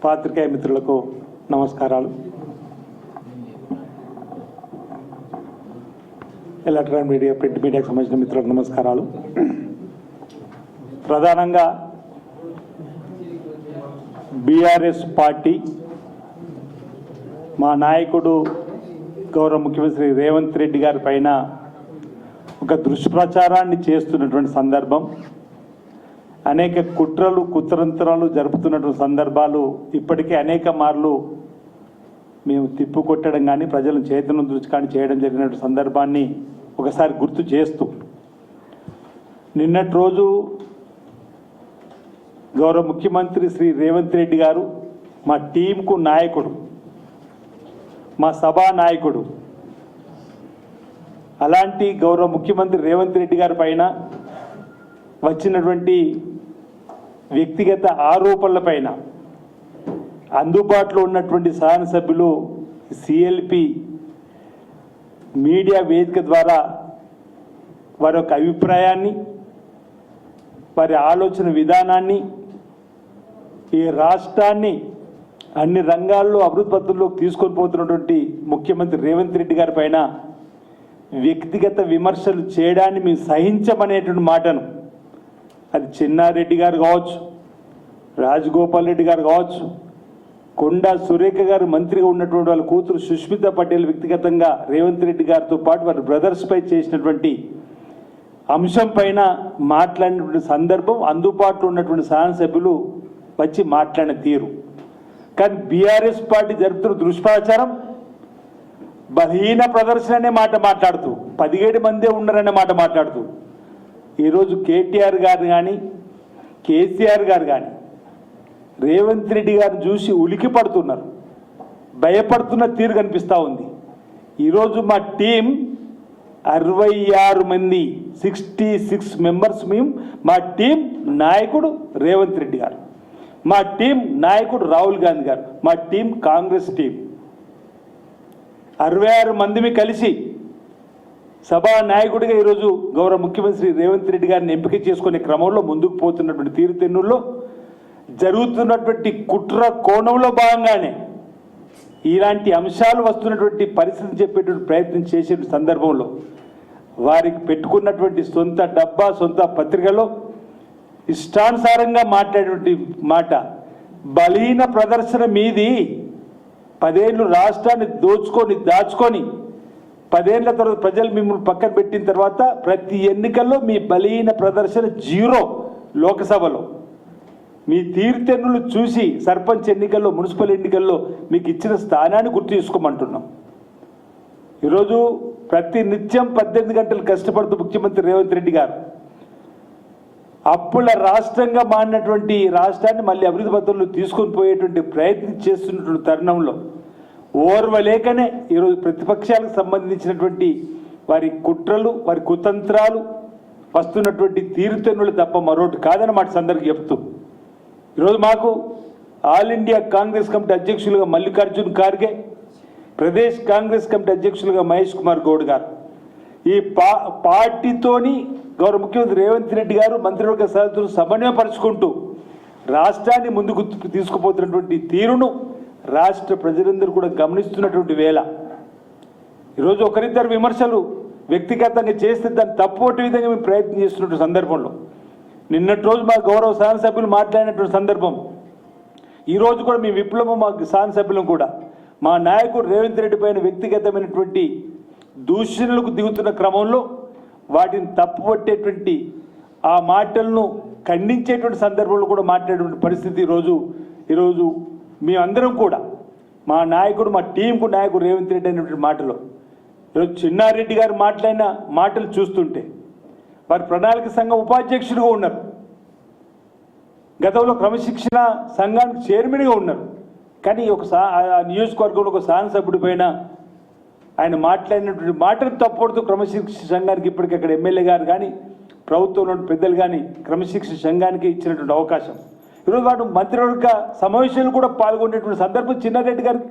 పాత్రికేయ మిత్రులకు నమస్కారాలు. ఎలక్ట్రానిక్ మీడియా, ప్రింట్ మీడియాకు సంబంధించిన మిత్రులకు నమస్కారాలు. ప్రధానంగా బీఆర్ఎస్ పార్టీ మా నాయకుడు గౌరవ ముఖ్యమంత్రి రేవంత్ రెడ్డి గారి పైన ఒక దుష్ప్రచారాన్ని చేస్తున్నటువంటి సందర్భం, అనేక కుట్రలు కుతంత్రాలు జరుపుతున్నటువంటి సందర్భాలు ఇప్పటికే అనేక మార్లు మేము తిప్పుకొట్టడం కానీ ప్రజలను చైతన్యం దృష్టి కానీ చేయడం జరిగినటువంటి సందర్భాన్ని ఒకసారి గుర్తు చేస్తూ, నిన్నటి రోజు గౌరవ ముఖ్యమంత్రి శ్రీ రేవంత్ రెడ్డి గారు మా టీంకు నాయకుడు, మా సభా నాయకుడు, అలాంటి గౌరవ ముఖ్యమంత్రి రేవంత్ రెడ్డి గారి పైన వచ్చినటువంటి వ్యక్తిగత ఆరోపణలపైన అందుబాటులో ఉన్నటువంటి శాసనసభ్యులు సిఎల్పి మీడియా వేదిక ద్వారా వారి యొక్క అభిప్రాయాన్ని, వారి ఆలోచన విధానాన్ని, ఈ రాష్ట్రాన్ని అన్ని రంగాల్లో అభివృద్ధి పథంలోకి తీసుకొని పోతున్నటువంటి ముఖ్యమంత్రి రేవంత్ రెడ్డి గారి పైన వ్యక్తిగత విమర్శలు చేయడాన్ని మేము సహించమనేటువంటి మాటను, అది చెన్నారెడ్డి గారు కావచ్చు, రాజగోపాల్ రెడ్డి గారు కావచ్చు, కొండా సురేఖ గారు మంత్రిగా ఉన్నటువంటి వాళ్ళ కూతురు సుష్మిత పటేల్ వ్యక్తిగతంగా రేవంత్ రెడ్డి గారితో పాటు వారి బ్రదర్స్పై చేసినటువంటి అంశం పైన మాట్లాడినటువంటి సందర్భం, అందుబాటులో ఉన్నటువంటి శాసనసభ్యులు వచ్చి మాట్లాడిన తీరు. కానీ బీఆర్ఎస్ పార్టీ జరుపుతున్న దుష్ప్రచారం, బలహీన ప్రదర్శన అనే మాట మాట్లాడుతూ, 17 మందే ఉన్నారనే మాట మాట్లాడుతూ, ఈరోజు కేటీఆర్ గారు కానీ కేసీఆర్ గారు కానీ రేవంత్ రెడ్డి గారిని చూసి ఉలికి పడుతున్నారు, భయపడుతున్న తీరు కనిపిస్తూ ఉంది. ఈరోజు మా టీం 66 మంది, 66 మెంబర్స్ మేము. మా టీం నాయకుడు రేవంత్ రెడ్డి గారు, మా టీం నాయకుడు రాహుల్ గాంధీ గారు, మా టీం కాంగ్రెస్ టీం 66 మందిని కలిసి సభా నాయకుడిగా ఈరోజు గౌరవ ముఖ్యమంత్రి రేవంత్ రెడ్డి గారిని ఎంపిక చేసుకునే క్రమంలో ముందుకు పోతున్నటువంటి తీరుతెన్నుల్లో జరుగుతున్నటువంటి కుట్ర కోణంలో భాగంగానే ఇలాంటి అంశాలు వస్తున్నటువంటి పరిస్థితిని చెప్పేటువంటి ప్రయత్నం చేసే సందర్భంలో వారికి పెట్టుకున్నటువంటి సొంత డబ్బా, సొంత పత్రికలో ఇష్టానుసారంగా మాట్లాడేటువంటి మాట, బలహీన ప్రదర్శన మీది. 10 ఏళ్ళు రాష్ట్రాన్ని దాచుకొని 10 ఏళ్ల తర్వాత ప్రజలు మిమ్మల్ని పక్కన పెట్టిన తర్వాత ప్రతి ఎన్నికల్లో మీ బలహీన ప్రదర్శన 0. లోకసభలో మీ తీరుతెన్నులు చూసి సర్పంచ్ ఎన్నికల్లో, మున్సిపల్ ఎన్నికల్లో మీకు ఇచ్చిన స్థానాన్ని గుర్తు చేసుకోమంటున్నాం. ఈరోజు ప్రతి నిత్యం 18 గంటలు కష్టపడుతూ ముఖ్యమంత్రి రేవంత్ రెడ్డి గారు అప్పుల రాష్ట్రంగా మారినటువంటి రాష్ట్రాన్ని మళ్ళీ అభివృద్ధి పథంలో తీసుకొని పోయేటువంటి ప్రయత్నం చేస్తున్నటువంటి తరుణంలో ఓర్వలేకనే ఈరోజు ప్రతిపక్షాలకు సంబంధించినటువంటి వారి కుట్రలు, వారి కుతంత్రాలు, వస్తున్నటువంటి తీరుతెన్నులు తప్ప మరొకటి కాదన్నమాట సందర్భంగా చెప్తూ, ఈరోజు మాకు ఆల్ ఇండియా కాంగ్రెస్ కమిటీ అధ్యక్షులుగా మల్లికార్జున్ ఖార్గే, ప్రదేశ్ కాంగ్రెస్ కమిటీ అధ్యక్షులుగా మహేష్ కుమార్ గౌడ్ గారు, ఈ పార్టీతోని గౌరవ ముఖ్యమంత్రి రేవంత్ రెడ్డి గారు మంత్రివర్గ సభ్యులు సమన్వయపరుచుకుంటూ రాష్ట్రాన్ని ముందుకు తీసుకుపోతున్నటువంటి తీరును రాష్ట్ర ప్రజలందరూ కూడా గమనిస్తున్నటువంటి వేళ ఈరోజు ఒకరిద్దరు విమర్శలు వ్యక్తిగతంగా చేస్తే దాన్ని తప్పుపట్టే విధంగా మేము ప్రయత్నం చేస్తున్నటువంటి సందర్భంలో నిన్నటి రోజు మా గౌరవ శాసనసభ్యులు మాట్లాడినటువంటి సందర్భం, ఈరోజు కూడా మీ విప్లవం మా శాసనసభ్యులను కూడా మా నాయకుడు రేవంత్ రెడ్డి పైన వ్యక్తిగతమైనటువంటి దూషణలకు దిగుతున్న క్రమంలో వాటిని తప్పుపట్టేటువంటి ఆ మాటలను ఖండించేటువంటి సందర్భంలో కూడా మాట్లాడేటువంటి పరిస్థితి ఈరోజు మేమందరం కూడా మా నాయకుడు, మా టీంకు నాయకుడు రేవంత్ రెడ్డి అనేటువంటి మాటలో ఈరోజు చెన్నారెడ్డి గారు మాట్లాడిన మాటలు చూస్తుంటే వారి ప్రణాళిక సంఘం ఉపాధ్యక్షుడిగా ఉన్నారు, గతంలో క్రమశిక్షణ సంఘానికి చైర్మన్గా ఉన్నారు. కానీ ఆ నియోజకవర్గంలో ఒక శాసనసభ్యుడి పైన ఆయన మాట్లాడినటువంటి మాటలు తప్పడుతూ క్రమశిక్షణ సంఘానికి ఇప్పటికీ అక్కడ ఎమ్మెల్యే గారు కానీ ప్రభుత్వంలో పెద్దలు కానీ క్రమశిక్షణ సంఘానికి ఇచ్చినటువంటి అవకాశం, ఈరోజు వాడు మంత్రివర్గ సమావేశాలు కూడా పాల్గొనేటువంటి సందర్భం చెన్నారెడ్డి గారికి